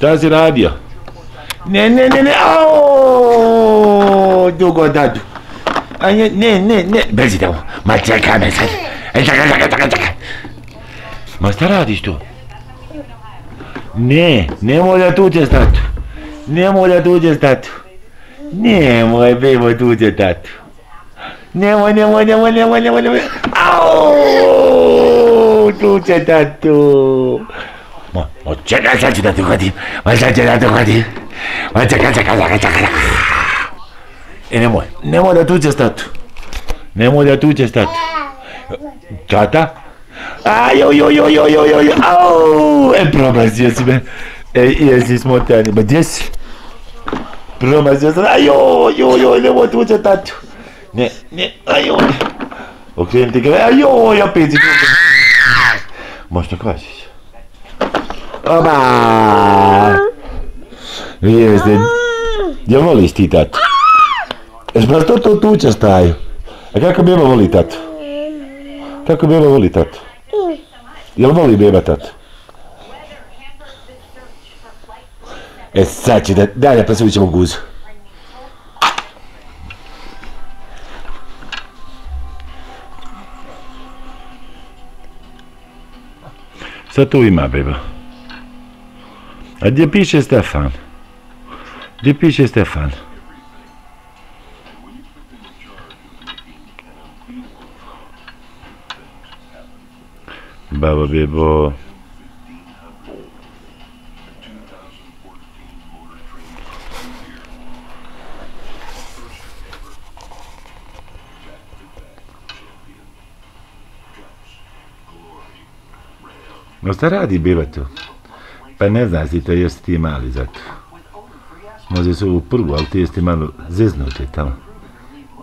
Šta si radio? Ne, auuu, dugo dadu. Ne, brzi tamo. Ma čekaj me sad. Čekaj. Ma šta radiš tu? Ne, nemoj da tuđeš tatu. Nemoj, bebo, tuđe tatu. Nemoj. Auuu, tuđe tatu. Ma čekaj, sad ću da te uhodim. Ma čekaj. Nemoj da tuđeš tatu. Tata? Ajoj, auuu, promazio si me. Jesi smotani, ma gdje si? Promazio sam, ajoj, nemoj tuđe tatu. Ne, ajoj. Okrenuti ga, ajoj, opet si tuđe. Možda kvačiš. Oba! Jeste, jel voliš ti tatu? Pa što to tučaš taju? A kako beba voli tatu? Jel voli beba tatu? Sad će daj da presudit ćemo guzu. Sad tu ima beba. A gdje piše Stefan? Babo bebo. No šta radi beba tu? Pa ne znam si to, jesi ti mali zato. Može se ovu prvu, ali ti jesi malo zeznuti tamo.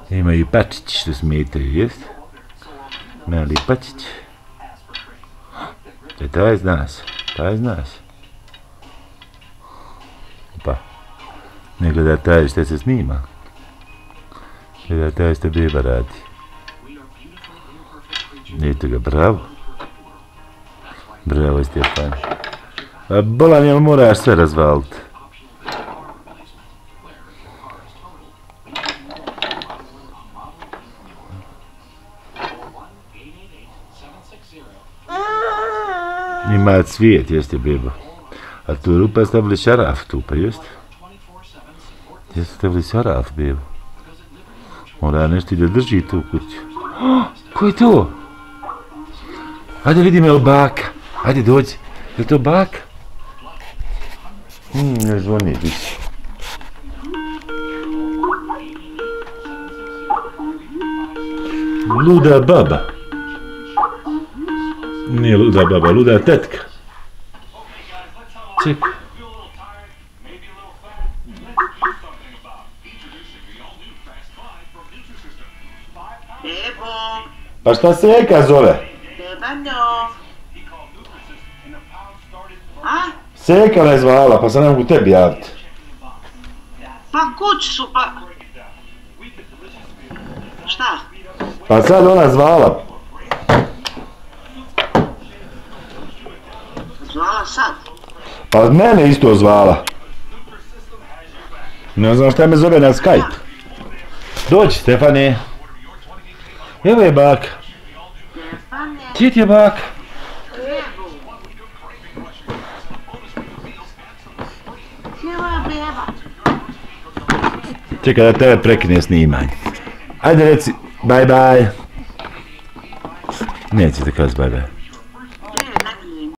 Ima i pačići što smetaju, jesi? Mali pačić. Taj znaš. Pa, ne gleda taj što se snima. Gleda taj što beba radi. Eto ga, bravo Stefan. A bolan, jel moraš sve razvaliti? Ima cvijet, jeste bebo. A tu rupa stavili šaraf tu, pa jeste? Jeste stavili šaraf, bebo. Mora nešto da drži tu kuću. Ko je to? Ajde vidim, je li baka? Ajde dođi. Je li to baka? Ne zvoni, bići. Luda baba. Nije luda baba, luda tetka. Čekaj. Pa šta se Eka zove? Seka me zvala, pa sam ne mogu tebi javiti. Pa kući su, pa... Šta? Pa sad ona zvala. Zvala sad? Pa mene isto zvala. Ne znam šta me zove na Skype. Dođi, Stefane. Evo je baka. Gdje ti je baka? Čekaj da tebe prekine snimanje. Ajde reci, bye bye. Neće ti kazi bye bye.